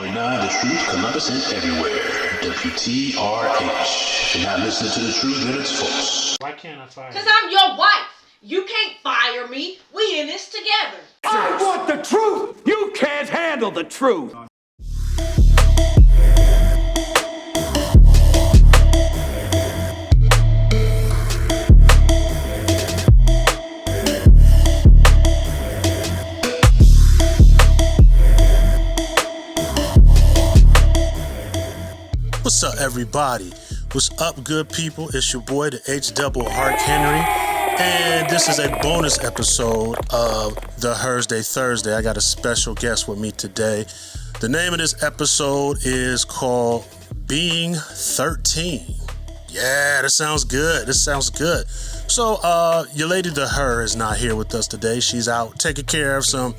90.9 The Truth, Columbus and everywhere. WTRH. If you're not listening to the truth, then it's false. Why can't I fire you? Because I'm your wife. You can't fire me. We in this together. I want the truth! You can't handle the truth! What's up, everybody? What's up, good people? It's your boy, the H-Double Hark Henry, and this is a bonus episode of the Thursday. I got a special guest with me today. The name of this episode is called Being 13. Yeah, that sounds good. So, your lady, the Her, is not here with us today. She's out taking care of some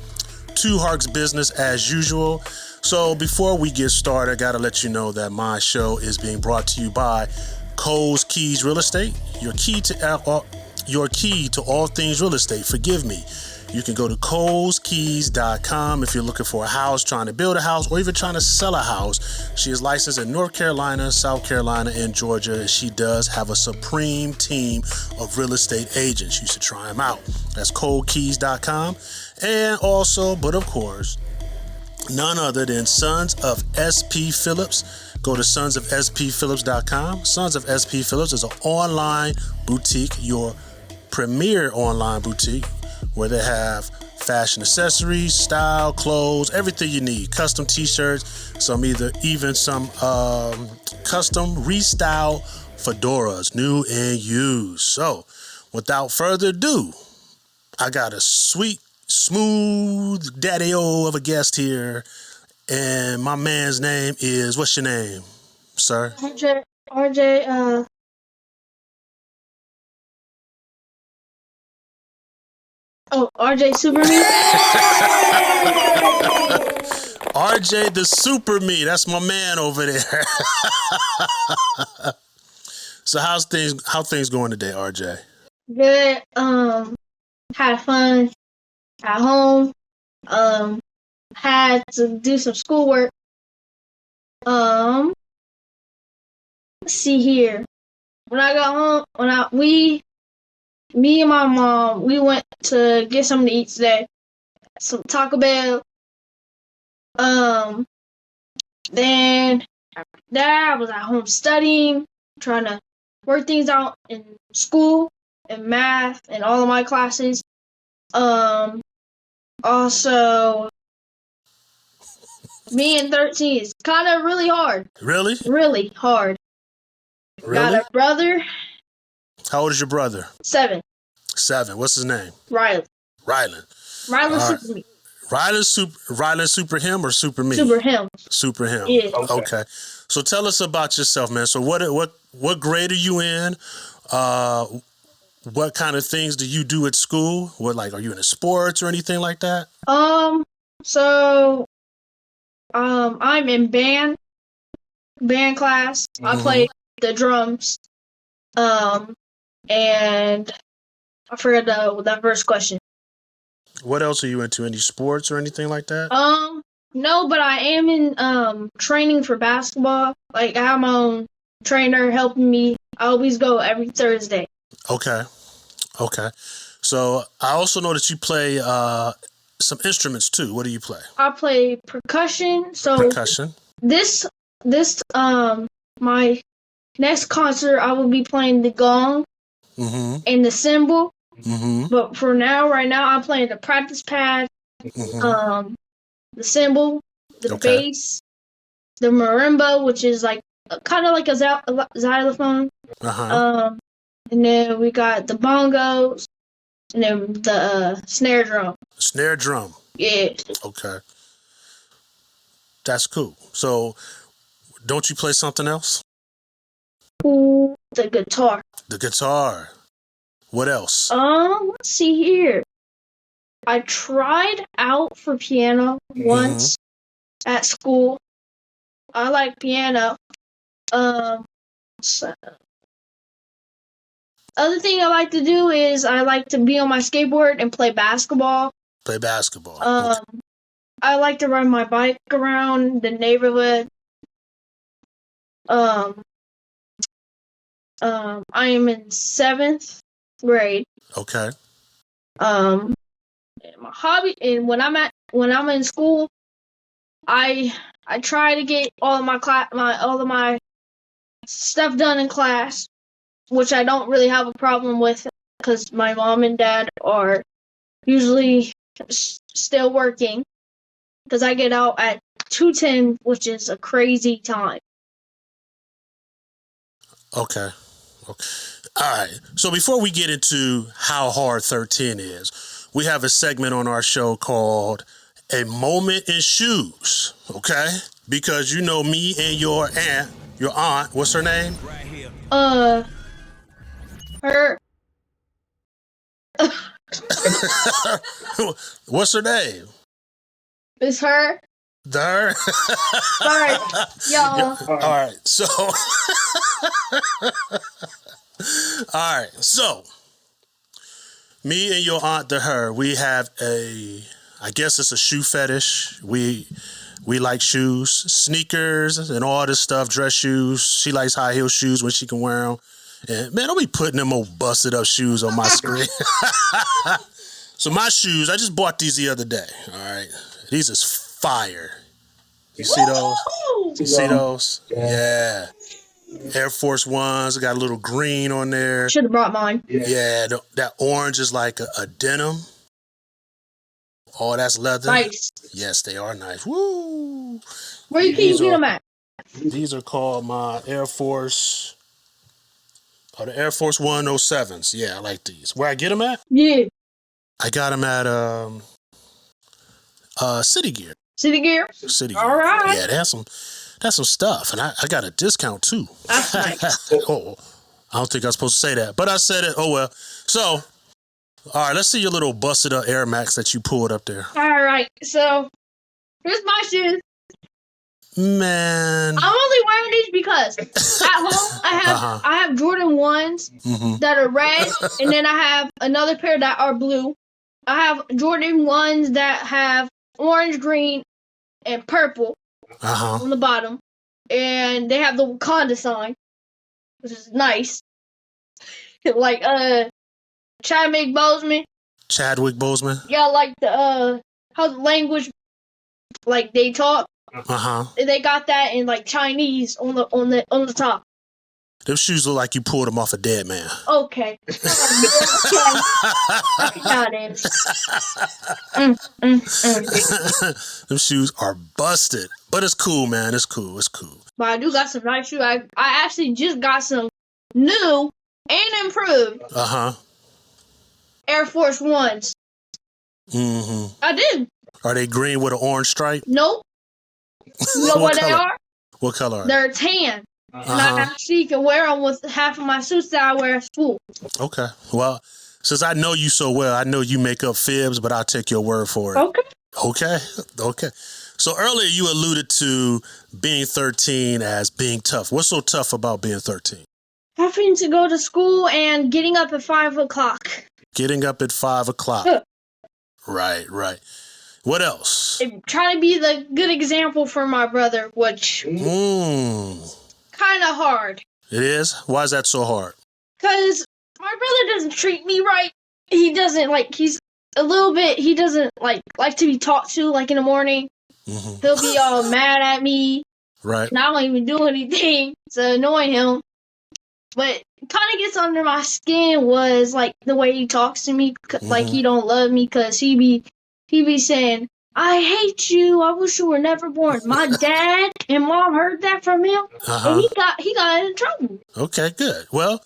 Two Harks business as usual. So before we get started, I gotta let you know that my show is being brought to you by Coles Keys Real Estate, your key to all things real estate. Forgive me. You can go to coleskeys.com if you're looking for a house, trying to build a house, or even trying to sell a house. She is licensed in North Carolina, South Carolina, and Georgia, and she does have a supreme team of real estate agents. You should try them out. That's coleskeys.com. And also, but of course, none other than Sons of SP Phillips. Go to sonsofspphillips.com. Sons of SP Phillips is an online boutique, your premier online boutique, where they have fashion accessories, style, clothes, everything you need. Custom t-shirts, some custom restyle fedoras, new and used. So, without further ado, I got a sweet, smooth daddy-o of a guest here, and my man's name is, what's your name, sir? RJ, RJ Super Me. RJ the Super Me, that's my man over there. So how things going today, RJ? Good. Had fun at home. Had to do some schoolwork. Let's see here. When I got home, me and my mom, we went to get something to eat today. Some Taco Bell. Then after that, I was at home studying, trying to work things out in school and math and all of my classes. Also, being 13 is kind of really hard. Really? Really hard. Really? Got a brother. How old is your brother? 7. 7. What's his name? Rylan. Rylan Super Me. Rylan Super Him or Super Me? Super Him. Super Him. Yeah. Okay. So tell us about yourself, man. So what grade are you in? What kind of things do you do at school? Are you in sports or anything like that? I'm in band class. Mm-hmm. I play the drums. And I forgot that first question. What else are you into? Any sports or anything like that? No, but I am in training for basketball. I have my own trainer helping me. I always go every Thursday. Okay. So I also know that you play some instruments too. What do you play? I play percussion. So Percussion. This my next concert I will be playing the gong and the cymbal. Mm-hmm. But for right now I'm playing the practice pad, the cymbal, the bass, the marimba, which is kind of like a xylophone. And then we got the bongos, and then the snare drum. Snare drum. Yeah. Okay. That's cool. So, don't you play something else? Ooh, the guitar. The guitar. What else? Let's see here. I tried out for piano once at school. I like piano. So other thing I like to do is I like to be on my skateboard and play basketball. Play basketball. I like to ride my bike around the neighborhood. I am in 7th grade. Okay. My hobby, and when I'm in school, I try to get all of my stuff done in class, which I don't really have a problem with because my mom and dad are usually still working because I get out at 2:10, which is a crazy time. Okay. Okay. All right. So before we get into how hard 13 is, we have a segment on our show called A Moment in Shoes. Okay? Because you know me and your aunt, what's her name? Her. What's her name? It's her. Her? Sorry, y'all. All right. So, all right. So, me and your aunt, her, we have I guess it's a shoe fetish. We like shoes, sneakers, and all this stuff, dress shoes. She likes high heel shoes when she can wear them. And man, don't be putting them old busted up shoes on my screen. So my shoes, I just bought these the other day. All right. These is fire. You see those? You see those? Yeah. Air Force Ones. Got a little green on there. Should have brought mine. Yeah. That orange is like a denim. Oh, that's leather. Nice. Yes, they are nice. Woo. Where you can get them at? These are called my Air Force. Oh, the Air Force 107s. Yeah, I like these. Where I get them at? Yeah. I got them at City Gear. City Gear? City Gear. All right. Yeah, that's some stuff. And I got a discount too. That's nice. Oh, I don't think I was supposed to say that. But I said it. Oh well. So, all right, let's see your little busted up Air Max that you pulled up there. All right. So, here's my shoes. Man. I'm only wearing these because at home I have Jordan 1s that are red, and then I have another pair that are blue. I have Jordan 1s that have orange, green, and purple on the bottom. And they have the Wakanda sign, which is nice. Like, Chadwick Boseman. Yeah, like the, how the language, like, they talk. They got that in, like, Chinese on the top. Them shoes look like you pulled them off a dead man. Okay. Got it. Them shoes are busted. But it's cool, man. It's cool. But I do got some nice shoes. I actually just got some new and improved Air Force Ones. I did. Are they green with an orange stripe? Nope. You know what they are? What color are they? They're tan. And I actually can wear them with half of my suits that I wear at school. Okay. Well, since I know you so well, I know you make up fibs, but I'll take your word for it. Okay. So earlier you alluded to being 13 as being tough. What's so tough about being 13? Having to go to school and getting up at 5 o'clock. Getting up at 5 o'clock. Right. What else? And trying to be the good example for my brother, which kind of hard. It is? Why is that so hard? Because my brother doesn't treat me right. He doesn't, he's a little bit, he doesn't, like to be talked to, like, in the morning. He'll be all mad at me. Right. And I don't even do anything to annoy him. But kind of gets under my skin was, like, the way he talks to me, like he don't love me, because he be saying, I hate you. I wish you were never born. My dad and mom heard that from him, and he got in trouble. Okay, good. Well,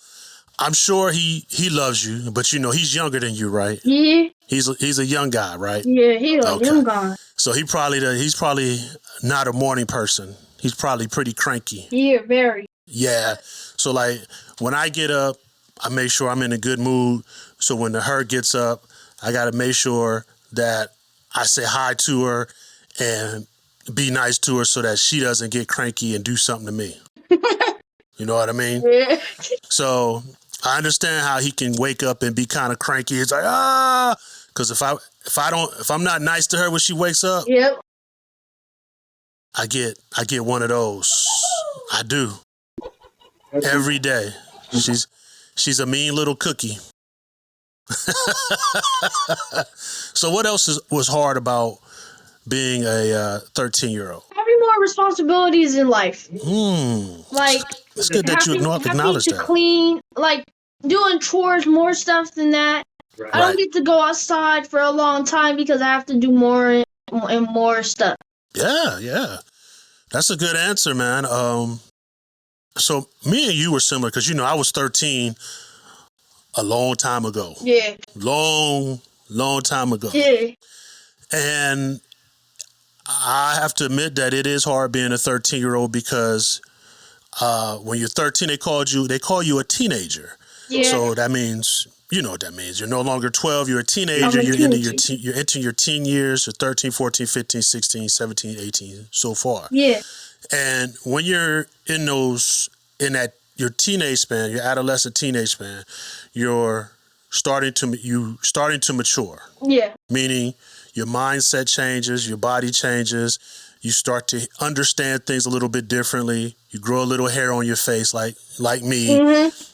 I'm sure he loves you, but he's younger than you, right? Yeah. He's a young guy, right? Yeah, he's a young guy. So he's probably not a morning person. He's probably pretty cranky. Yeah, very. Yeah. So like when I get up, I make sure I'm in a good mood. So when the her gets up, I gotta make sure that I say hi to her and be nice to her so that she doesn't get cranky and do something to me. You know what I mean? Yeah. So I understand how he can wake up and be kind of cranky. It's like, because if I'm not nice to her when she wakes up, yep, I get one of those. I do. Every day. She's a mean little cookie. So what else was hard about being a 13-year-old? Having more responsibilities in life. Like, It's good that you having acknowledge to that. clean, like doing chores, more stuff than that. I don't get to go outside for a long time because I have to do more and more stuff. Yeah. That's a good answer, man. So me and you were similar because, I was 13 a long time ago. Yeah. Long time ago. Yeah. And I have to admit that it is hard being a 13-year-old because when you're 13, they call you a teenager. Yeah. So that means, you know what that means. You're no longer 12. You're a teenager. You're entering your teen years. You're 13, 14, 15, 16, 17, 18, so far. Yeah. And when you're in your teenage span, your adolescent teenage span, you're starting to mature. Yeah. Meaning your mindset changes, your body changes. You start to understand things a little bit differently. You grow a little hair on your face, like me. Mm-hmm.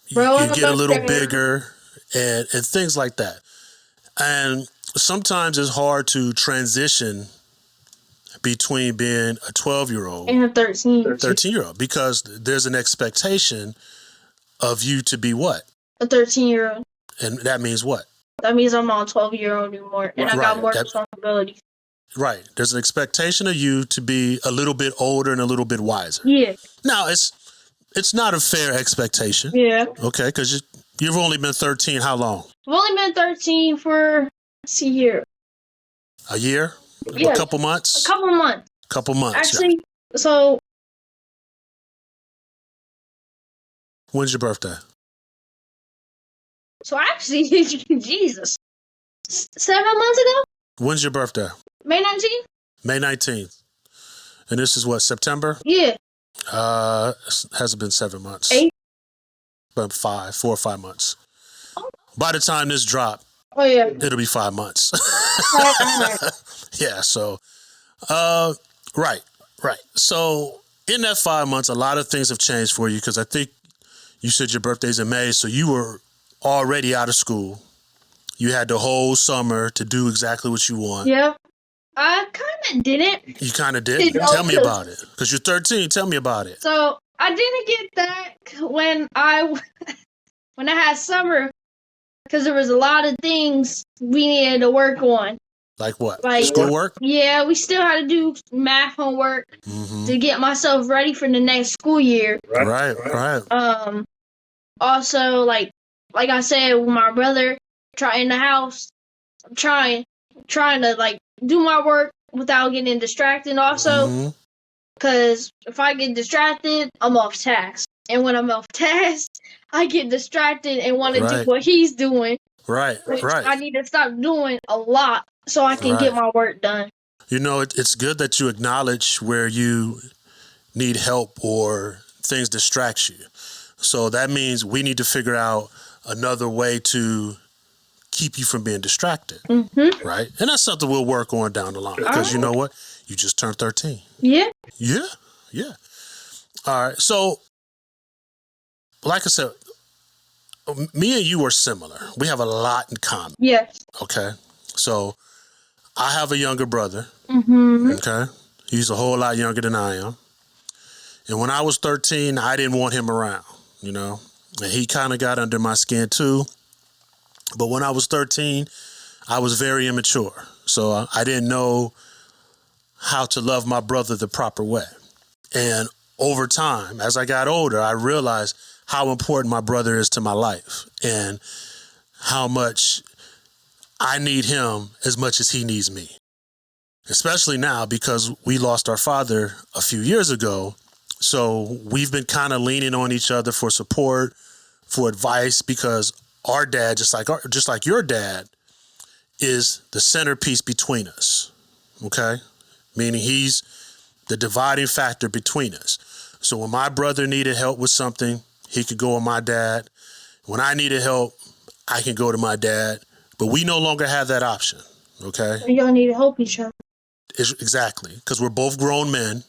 You get a little bigger and things like that. And sometimes it's hard to transition between being a 12-year-old and a 13-year-old because there's an expectation of you to be what? A 13-year-old. And that means what? That means I'm not a 12-year-old anymore, and I got more responsibilities. Right. There's an expectation of you to be a little bit older and a little bit wiser. Yeah. Now, it's not a fair expectation. Yeah. Okay, because you've only been 13 how long? I've only been 13 for a year. A year? Yeah. A couple months? A couple months. Couple months. Actually, yeah. So... When's your birthday? So actually, Jesus. 7 months ago? When's your birthday? May 19th? May 19th. And this is what, September? Yeah. Hasn't been 7 months. 8? But 4 or 5 months. Oh. By the time this drop, it'll be 5 months. Yeah, so, right. So, in that 5 months, a lot of things have changed for you because I think you said your birthday's in May, so you were already out of school. You had the whole summer to do exactly what you want. Yeah. I kind of didn't. You kind of did? Tell me about it. Because you're 13. Tell me about it. So, I didn't get that when I had summer because there was a lot of things we needed to work on. Like what? Like schoolwork? Yeah, we still had to do math homework to get myself ready for the next school year. Right. Also, like I said, with my brother in the house, I'm trying to like do my work without getting distracted. Also, because if I get distracted, I'm off task, and when I'm off task, I get distracted and want to do what he's doing. Right. I need to stop doing a lot so I can get my work done. You know, it's good that you acknowledge where you need help or things distract you. So that means we need to figure out another way to keep you from being distracted. Right? And that's something we'll work on down the line. Because you know what? You just turned 13. Yeah. All right. So, like I said, me and you are similar. We have a lot in common. Yes. Okay. So, I have a younger brother. Okay. He's a whole lot younger than I am. And when I was 13, I didn't want him around, And he kind of got under my skin too. But when I was 13, I was very immature. So I didn't know how to love my brother the proper way. And over time, as I got older, I realized how important my brother is to my life and how much I need him as much as he needs me. Especially now because we lost our father a few years ago. So we've been kind of leaning on each other for support, for advice, because our dad, just like your dad, is the centerpiece between us. Okay? Meaning he's the dividing factor between us. So when my brother needed help with something, he could go with my dad. When I needed help, I can go to my dad. But we no longer have that option. Okay? Y'all need to help each other. Exactly, because we're both grown men.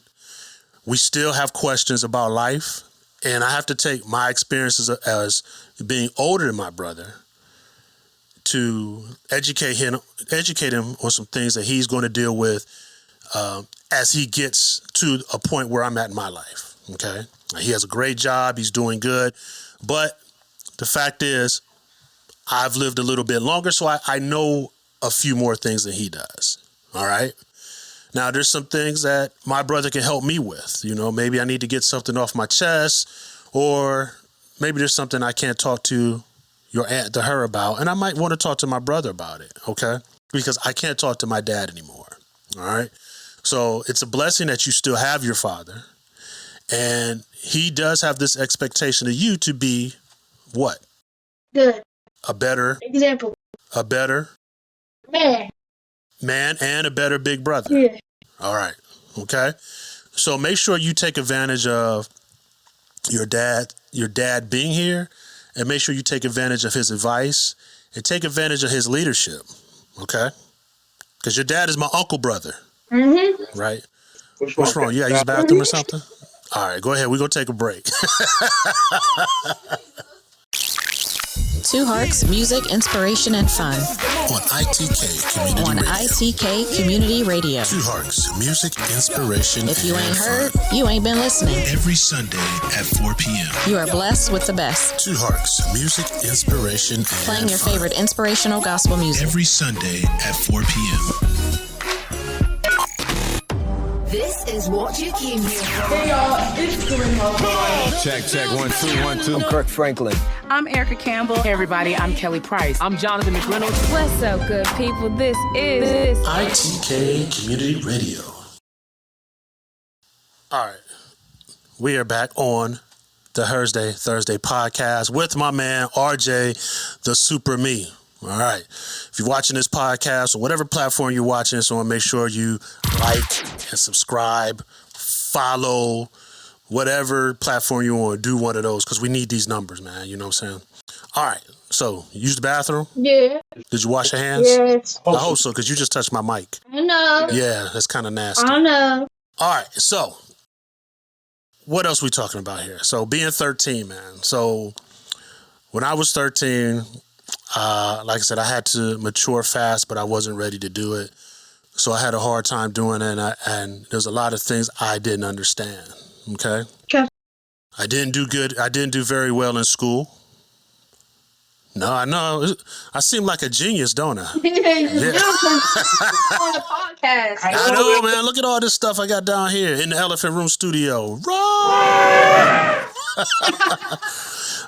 We still have questions about life, and I have to take my experiences as being older than my brother to educate him on some things that he's going to deal with as he gets to a point where I'm at in my life. Okay, he has a great job, he's doing good, but the fact is, I've lived a little bit longer, so I know a few more things than he does. All right. Now, there's some things that my brother can help me with. You know, maybe I need to get something off my chest, or maybe there's something I can't talk to your aunt, to her about, and I might want to talk to my brother about it, okay? Because I can't talk to my dad anymore, all right? So it's a blessing that you still have your father, and he does have this expectation of you to be what? Good. A better Example. A better Man. and a better big brother. Yeah. All right. Okay. So make sure you take advantage of your dad being here, and make sure you take advantage of his advice and take advantage of his leadership. Okay. Because your dad is my uncle brother. Mm-hmm. Right. What's wrong? You got to use the bathroom or something? All right. Go ahead. We're going to take a break. Two Hearts, music, inspiration, and fun. On ITK Community Radio. Two Hearts, music, inspiration, If you and ain't heard, fun. you ain't been listening. Every Sunday at 4 p.m. You are blessed with the best. Two Hearts, music, inspiration, and Playing your fun. favorite inspirational gospel music. Every Sunday at 4 p.m. This is what you came here for. Hey y'all, it's Corinne Hope. Check, 1 2 1 2. I'm Kirk Franklin. I'm Erica Campbell. Hey everybody, I'm Kelly Price. I'm Jonathan McReynolds. What's up, good people? This is ITK Community Radio. All right. We are back on the Thursday podcast with my man, RJ, the Super Me. All right. If you're watching this podcast or whatever platform you're watching this on, make sure you like and subscribe, follow, whatever platform you want, do one of those, because we need these numbers, man. You know what I'm saying? All right. So, you use the bathroom? Yeah. Did you wash your hands? Yes. I hope so, because you just touched my mic. I know. Yeah, that's kind of nasty. I know. All right. So, what else we talking about here? So, being 13, man. So, when I was 13... like I said, I had to mature fast, but I wasn't ready to do it. So I had a hard time doing it, and there's a lot of things I didn't understand, okay? Okay. I didn't do good. I didn't do very well in school. No, I know. I seem like a genius, don't I? Yeah. On the podcast. I know, man. Look at all this stuff I got down here in the Elephant Room studio. Roar!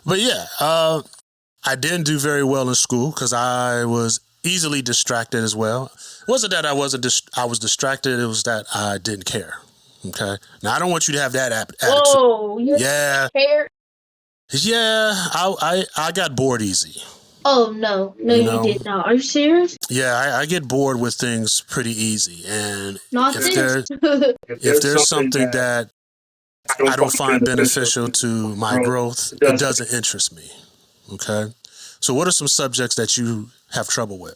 But yeah, I didn't do very well in school because I was easily distracted as well. It wasn't that I was distracted. It was that I didn't care. Okay. Now I don't want you to have that attitude. Whoa, you Yeah. care? Yeah. I got bored easy. Oh no, you did not. Are you serious? Yeah, I get bored with things pretty easy, and Not if this. if there's something that I don't find beneficial to my growth, it doesn't interest me. Okay. So what are some subjects that you have trouble with?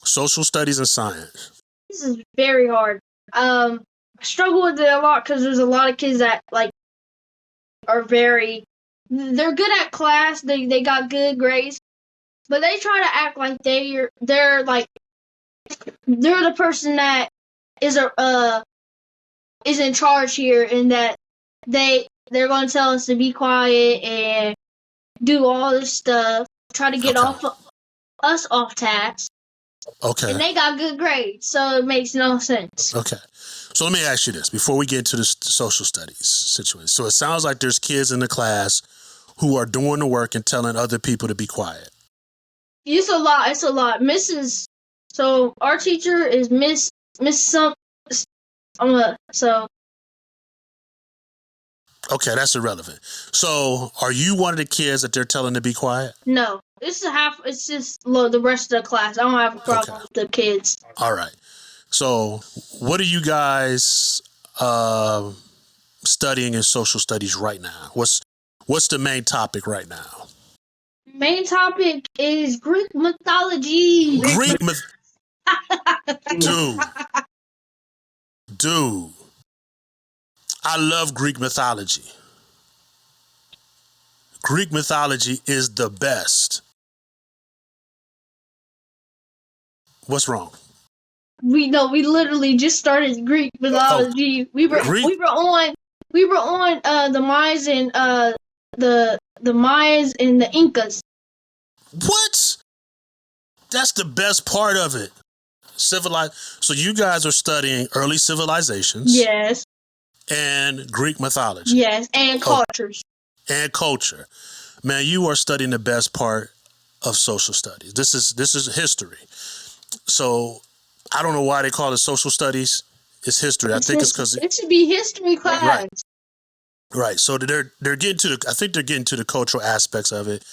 Social studies and science. This is very hard. I struggle with it a lot because there's a lot of kids that they're good at class. They got good grades, but they try to act like they're the person that is in charge here, and that they're going to tell us to be quiet and do all this stuff, try to get us off task. Okay. And they got good grades, so it makes no sense. Okay. So let me ask you this before we get into the social studies situation. So it sounds like there's kids in the class who are doing the work and telling other people to be quiet. It's a lot. So our teacher is Miss some. So. Okay, that's irrelevant. So, are you one of the kids that they're telling to be quiet? No, it's just the rest of the class. I don't have a problem with the kids. All right. So, what are you guys studying in social studies right now? What's the main topic right now? Main topic is Greek mythology. Dude, I love Greek mythology. Greek mythology is the best. What's wrong? We literally just started Greek mythology. We were on the Mayas and the Mayas and the Incas. What? That's the best part of it. So you guys are studying early civilizations. Yes. And Greek mythology. Yes, and cultures. And culture. Man, you are studying the best part of social studies. This is history. So I don't know why they call it social studies. It's history. I think it's because it should be history class. Right. So they're getting to the cultural aspects of it.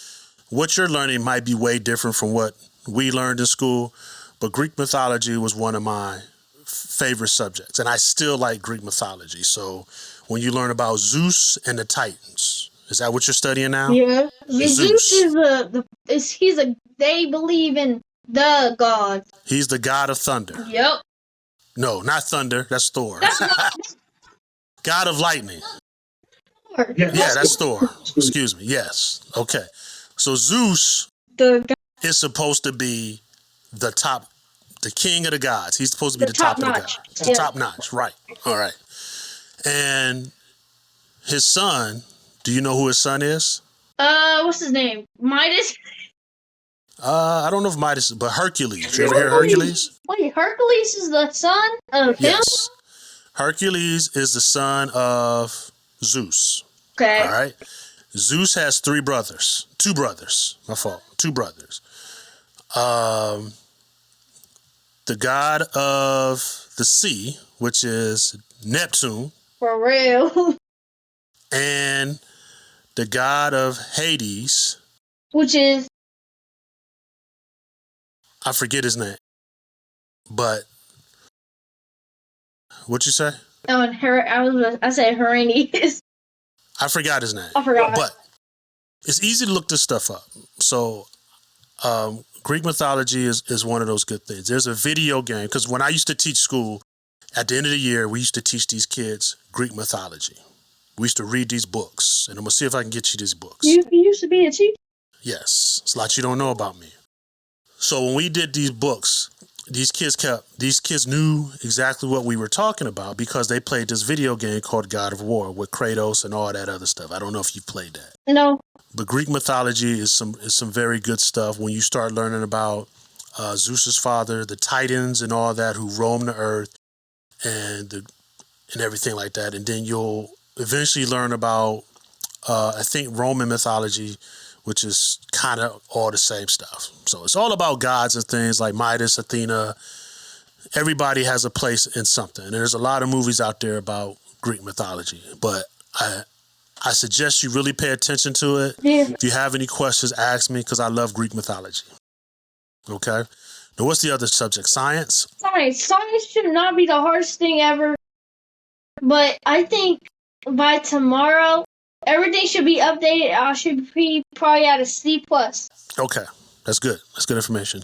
What you're learning might be way different from what we learned in school, but Greek mythology was one of my favorite subjects, and I still like Greek mythology. So when you learn about Zeus and the Titans, is that what you're studying now? Yeah. Zeus is they believe in the god. He's the god of thunder. Yep. No, not thunder. That's Thor. God of lightning. Yeah, that's Thor. Excuse me. Yes. Okay. So Zeus is supposed to be the king of the gods. He's supposed to be the top of the gods. The top notch. Right. All right. And his son, do you know who his son is? What's his name? Midas? I don't know if Midas, but Hercules. You ever hear Hercules? Wait, Hercules is the son of him? Yes. Hercules is the son of Zeus. Okay. All right. Zeus has two brothers. My fault. Two brothers. The god of the sea, which is Neptune. For real. And the god of Hades. Which is? I forget his name. But what'd you say? Oh, and I said Herenius. I forgot his name. I forgot. But it's easy to look this stuff up. So Greek mythology is one of those good things. There's a video game, because when I used to teach school, at the end of the year, we used to teach these kids Greek mythology. We used to read these books, and I'm going to see if I can get you these books. You used to be a teacher? Yes. It's a lot you don't know about me. So when we did these books, these kids knew exactly what we were talking about because they played this video game called God of War with Kratos and all that other stuff. I don't know if you've played that. No. But Greek mythology is some very good stuff when you start learning about Zeus's father, the Titans and all that who roam the earth and everything like that. And then you'll eventually learn about, I think, Roman mythology, which is kind of all the same stuff. So it's all about gods and things like Midas, Athena. Everybody has a place in something. And there's a lot of movies out there about Greek mythology. But I suggest you really pay attention to it. Yeah. If you have any questions, ask me because I love Greek mythology. Okay? Now, what's the other subject? Science? Science should not be the hardest thing ever. But I think by tomorrow, everything should be updated. I should be probably at a C+. Okay. That's good. That's good information.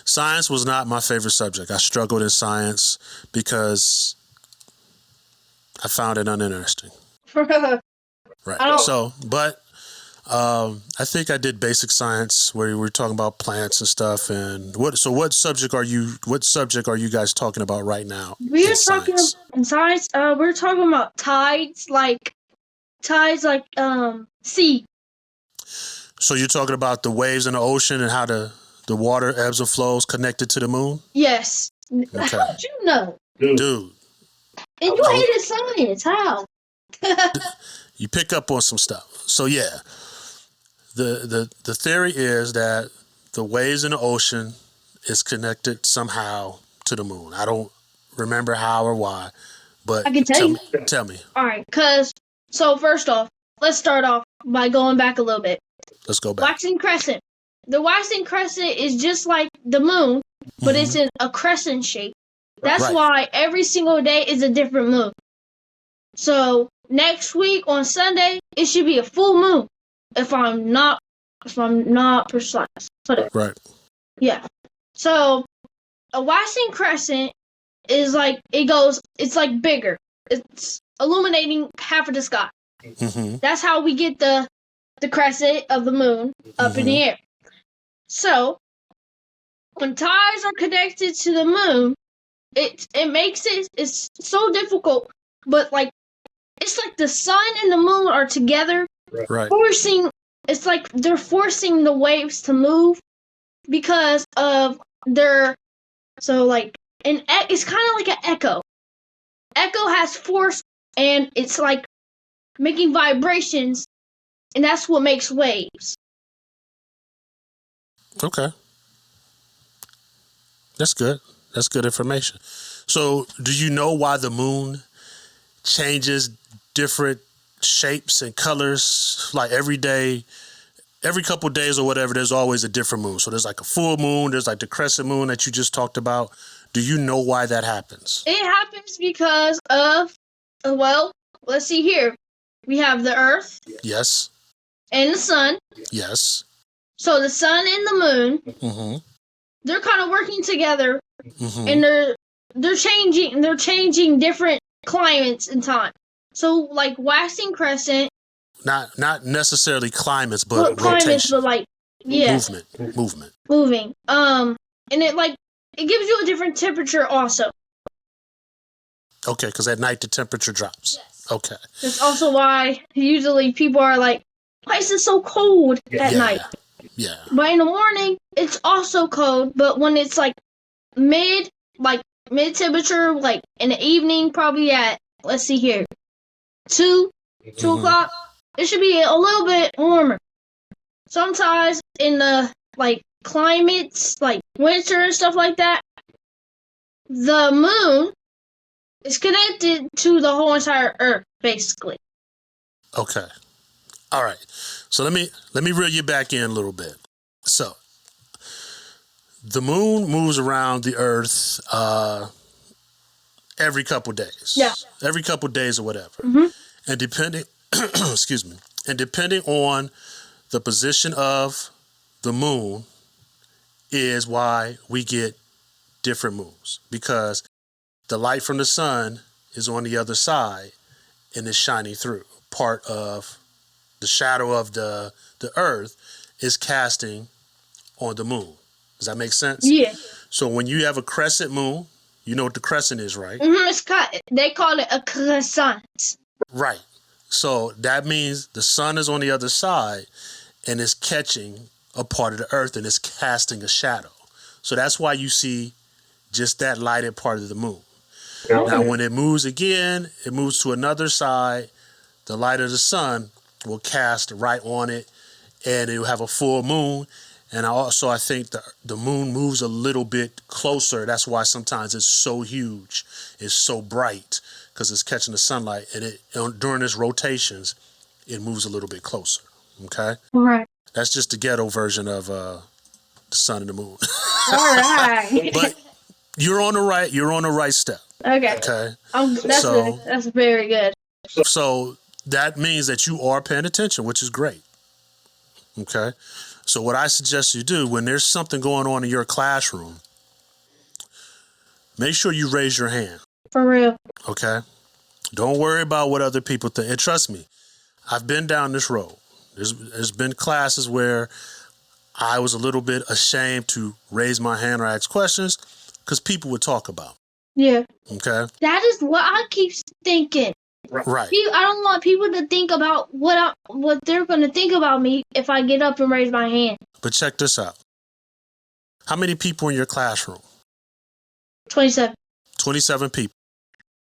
Science was not my favorite subject. I struggled in science because I found it uninteresting. Right. So, but I think I did basic science where we were talking about plants and stuff. And what subject are you guys talking about right now? We're talking in science. We're talking about tides like sea. So you're talking about the waves in the ocean and how the water ebbs and flows connected to the moon? Yes. Okay. How did you know? Dude. And you hated science. How? You pick up on some stuff. So yeah, the theory is that the waves in the ocean is connected somehow to the moon. I don't remember how or why, but I can tell you. Tell me. All right, so first off, let's start off by going back a little bit. Let's go back. Waxing crescent. The waxing crescent is just like the moon, but it's in a crescent shape. That's why every single day is a different moon. So next week on Sunday, it should be a full moon. If I'm not precise. Right. Yeah. So a waxing crescent is like it's like bigger. It's illuminating half of the sky. Mm-hmm. That's how we get the crescent of the moon up in the air. So when ties are connected to the moon, it makes it's so difficult, but like it's like the sun and the moon are together, Right. It's like they're forcing the waves to move because of their it's kind of like an echo. Echo has force, and it's like making vibrations, and that's what makes waves. Okay. That's good. That's good information. So, do you know why the moon changes different shapes and colors? Like every day, every couple of days or whatever, there's always a different moon. So there's like a full moon, there's like the crescent moon that you just talked about. Do you know why that happens? It happens because of, let's see here. We have the Earth. Yes. And the sun. Yes. So the sun and the moon, they're kind of working together, and they're changing different climates in time. So like waxing crescent. Not necessarily climates, but climates, rotation. but like Movement. Moving. And it gives you a different temperature also. Okay, because at night the temperature drops. Yes. Okay. That's also why usually people are like, why is it so cold at night? Yeah. But in the morning, it's also cold. But when it's like mid temperature, like in the evening, probably at, let's see here, 2 o'clock, it should be a little bit warmer. Sometimes in the climates, like winter and stuff like that, the moon is connected to the whole entire Earth, basically. Okay. All right. So let me reel you back in a little bit. So the moon moves around the Earth every couple days. Yeah. Every couple days or whatever. And depending on the position of the moon is why we get different moons, because the light from the sun is on the other side and is shining through. Part of the shadow of the Earth is casting on the moon. Does that make sense? Yeah. So when you have a crescent moon, you know what the crescent is, right? They call it a crescent. Right. So that means the sun is on the other side and is catching a part of the Earth and is casting a shadow. So that's why you see just that lighted part of the moon. Okay. Now, when it moves again, it moves to another side. The light of the sun will cast right on it, and it will have a full moon. And I think the moon moves a little bit closer. That's why sometimes it's so huge, it's so bright, because it's catching the sunlight. And during its rotations, it moves a little bit closer. Okay? All right. That's just the ghetto version of the sun and the moon. All right. But you're on the right step. Okay. Okay. That's very good. So that means that you are paying attention, which is great. Okay. So what I suggest you do when there's something going on in your classroom, make sure you raise your hand. For real. Okay. Don't worry about what other people think. And trust me, I've been down this road. There's been classes where I was a little bit ashamed to raise my hand or ask questions because people would talk about. Yeah. Okay. That is what I keep thinking. Right. I don't want people to think about what they're going to think about me if I get up and raise my hand. But check this out. How many people in your classroom? 27. 27 people.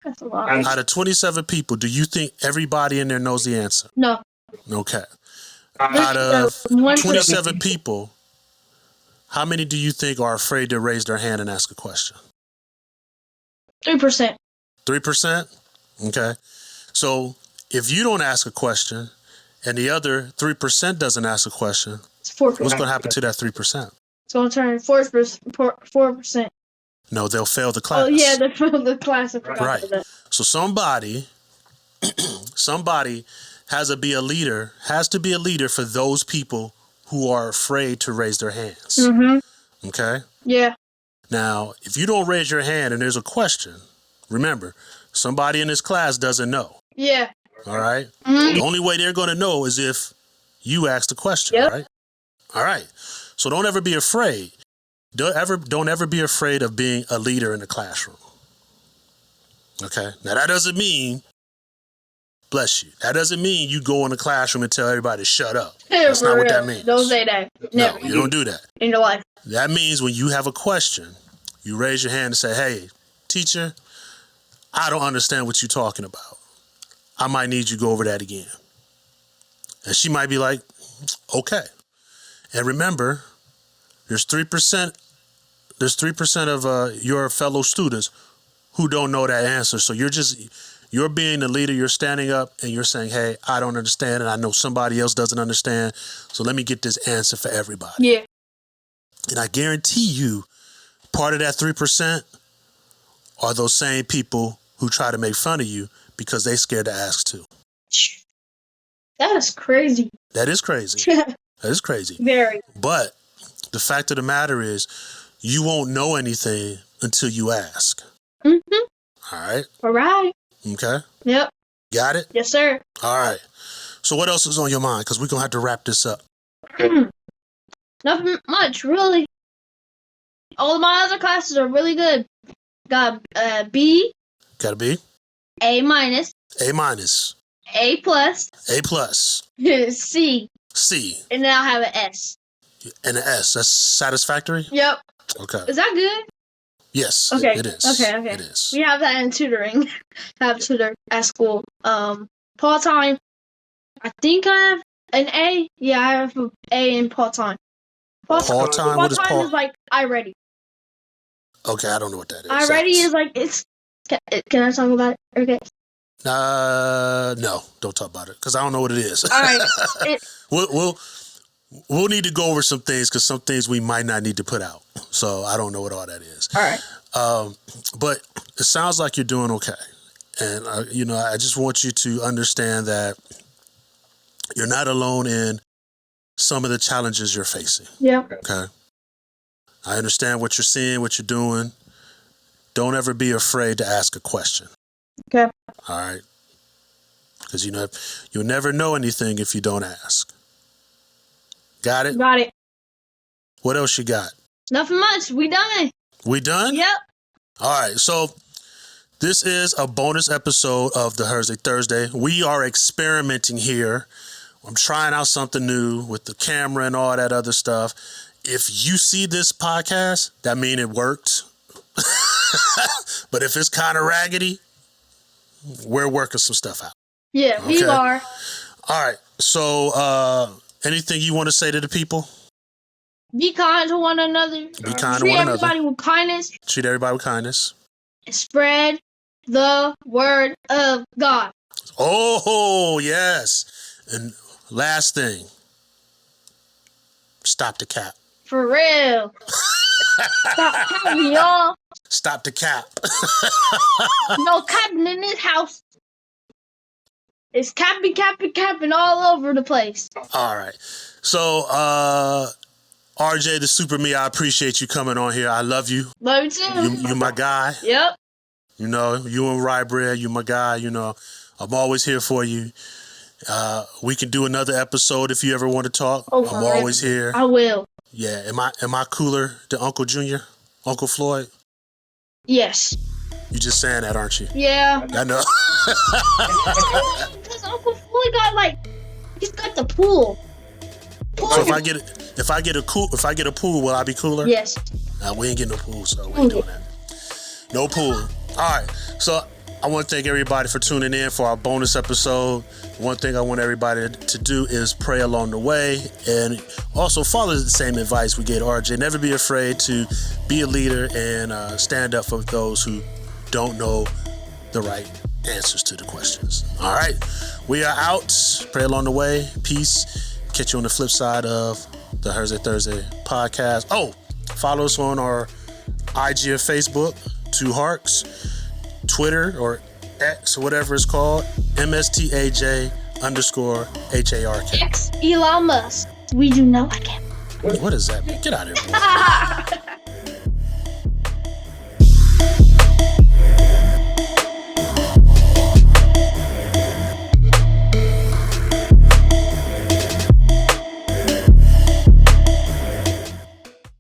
That's a lot. Out of 27 people, do you think everybody in there knows the answer? No. Okay. Out of 27 people, how many do you think are afraid to raise their hand and ask a question? 3%. 3%? Okay. So if you don't ask a question and the other 3% doesn't ask a question, it's 4%. What's going to happen to that 3%? It's going to turn 4%. No, they'll fail the class. Oh, yeah, they'll fail the class. Right. So somebody has to be a leader for those people who are afraid to raise their hands. Mm-hmm. Okay? Yeah. Now, if you don't raise your hand and there's a question, remember, somebody in this class doesn't know. Yeah. All right? Mhm. The only way they're going to know is if you ask the question, Yep. right? All right. So don't ever be afraid. Don't ever be afraid of being a leader in the classroom. Okay? Now, that doesn't mean, bless you, that doesn't mean you go in the classroom and tell everybody to shut up. That's For not what real. that means. Don't say that. Never. No, you don't do that. In your life. That means when you have a question, you raise your hand and say, hey, teacher, I don't understand what you're talking about. I might need you to go over that again. And she might be like, okay. And remember, there's 3% of your fellow students who don't know that answer. So you're being the leader, you're standing up and you're saying, hey, I don't understand and I know somebody else doesn't understand. So let me get this answer for everybody. Yeah. And I guarantee you, part of that 3% are those same people who try to make fun of you because they scared to ask too. That is crazy. That is crazy. That is crazy. Very. But the fact of the matter is, you won't know anything until you ask. Mm-hmm. All right? All right. Okay? Yep. Got it? Yes, sir. All right. So what else is on your mind? Because we're going to have to wrap this up. Nothing much, really. All of my other classes are really good. Got B. Got a B? A minus. A minus. A plus. A plus. C. C. And then I'll have an S. And an S. That's satisfactory? Yep. Okay. Is that good? Yes. Okay. It is. Okay. It is. We have that in tutoring. I have tutor at school. Part-time. I think I have an A. Yeah, I have an A in part-time. Part-time? What is part-time part? is like I ready. Okay, I don't know what that is. I ready is like it's. Can I talk about it? Okay. No, don't talk about it because I don't know what it is. All right. We'll need to go over some things because some things we might not need to put out. So I don't know what all that is. All right. But it sounds like you're doing okay, and I just want you to understand that you're not alone in some of the challenges you're facing. Yeah. Okay. I understand what you're seeing, what you're doing. Don't ever be afraid to ask a question. Okay. All right. Because you'll never know anything if you don't ask. Got it? Got it. What else you got? Nothing much. We done. We done? Yep. All right. So this is a bonus episode of the Thursday. We are experimenting here. I'm trying out something new with the camera and all that other stuff. If you see this podcast, that means it worked. But if it's kind of raggedy, we're working some stuff out. Yeah, we are. All right. So, anything you want to say to the people? Be kind to one another. Be kind to one Treat another. everybody with kindness. Treat everybody with kindness. And spread the word of God. Oh, yes. And last thing. Stop the cap. For real. Stop capping, y'all. Stop the cap. No capping in this house. It's capping all over the place. All right. So, RJ, the super me, I appreciate you coming on here. I love you. Love you too. You my guy. Yep. You and Rye Bread, you my guy. I'm always here for you. We can do another episode if you ever want to talk. Oh, I'm always here. I will. Yeah. Am I cooler than Uncle Junior? Uncle Floyd? Yes. You just saying that, aren't you? Yeah. I know. Because Uncle Floyd he's got the pool. So if I get a pool, will I be cooler? Yes. We ain't getting no pool, so we ain't doing that. No pool. All right. So I want to thank everybody for tuning in for our bonus episode. One thing I want everybody to do is pray along the way and also follow the same advice we gave RJ. Never be afraid to be a leader and stand up for those who don't know the right answers to the questions. All right. We are out. Pray along the way. Peace. Catch you on the flip side of the Thursday podcast. Oh, follow us on our IG and Facebook, Two Harks. Twitter or X or whatever it's called, MSTAJ_HARK. X Elon Musk. We do not like him. What does that mean? Get out of here, boy.